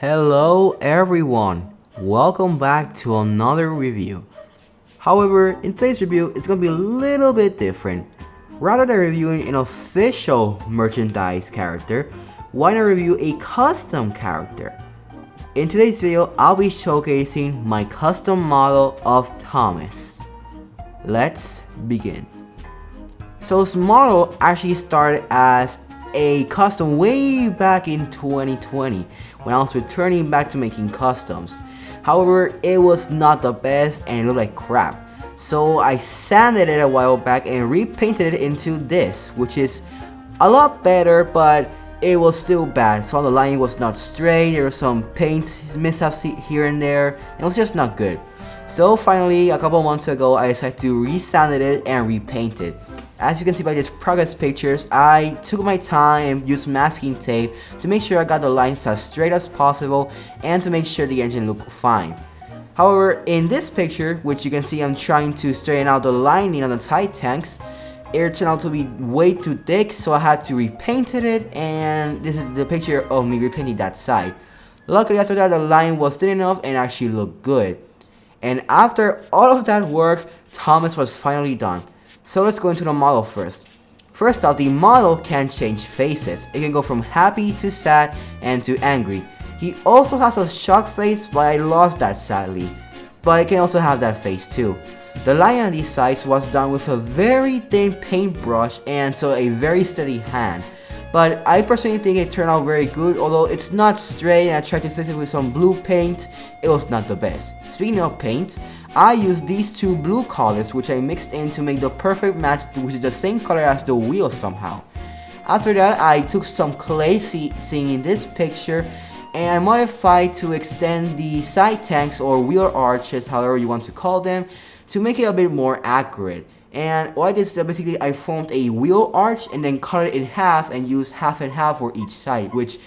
Hello everyone, welcome back to another review. However, in today's review, it's gonna be a little bit different. Rather than reviewing an official merchandise character, why not review a custom character? In today's video, I'll be showcasing my custom model of Thomas. Let's begin. So this model actually started as a custom way back in 2020 when I was returning back to making customs. However, it was not the best and it looked like crap. So I sanded it a while back and repainted it into this, which is a lot better, but it was still bad. So the line was not straight, there were some paint mishaps here and there, and it was just not good. So finally, a couple months ago, I decided to resand it and repaint it. As you can see by these progress pictures, I took my time and used masking tape to make sure I got the lines as straight as possible and to make sure the engine looked fine. However, in this picture, which you can see I'm trying to straighten out the lining on the side tanks, it turned out to be way too thick, so I had to repaint it, and this is the picture of me repainting that side. Luckily after that, the line was thin enough and actually looked good. And after all of that work, Thomas was finally done. So let's go into the model first. First off, the model can change faces. It can go from happy to sad and to angry. He also has a shock face, but I lost that sadly. But it can also have that face too. The line on these sides was done with a very thin paintbrush and so a very steady hand. But I personally think it turned out very good, although it's not straight and I tried to fix it with some blue paint, it was not the best. Speaking of paint, I used these two blue colors which I mixed in to make the perfect match, which is the same color as the wheels somehow. After that, I took some clay seen in this picture and I modified to extend the side tanks or wheel arches, however you want to call them, to make it a bit more accurate. And what I did is basically I formed a wheel arch and then cut it in half and used half and half for each side, which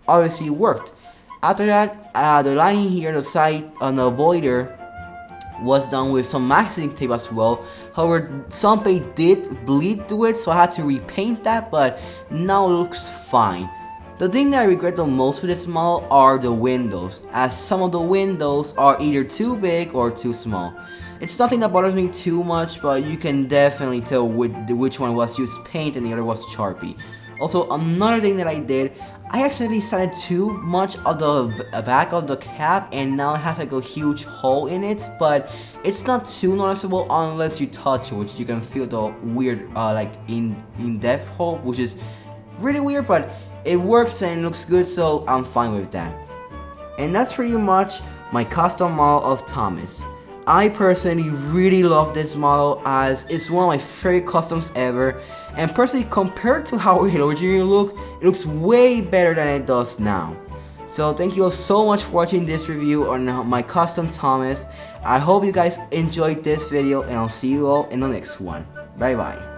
obviously worked. After that, the lining here on the side on the avoider was done with some masking tape as well. However, some paint did bleed through it, so I had to repaint that, but now it looks fine. The thing that I regret the most for this model are the windows, as some of the windows are either too big or too small. It's nothing that bothers me too much, but you can definitely tell which one was used paint and the other was Sharpie. Also, another thing that I did, I accidentally sanded too much of the back of the cap and now it has like a huge hole in it, but it's not too noticeable unless you touch it, which you can feel the weird like in-depth hole, which is really weird, but it works and looks good, so I'm fine with that. And that's pretty much my custom model of Thomas. I personally really love this model as it's one of my favorite customs ever, and personally compared to how it originally looked, it looks way better than it does now. So thank you all so much for watching this review on my custom Thomas. I hope you guys enjoyed this video and I'll see you all in the next one. Bye bye.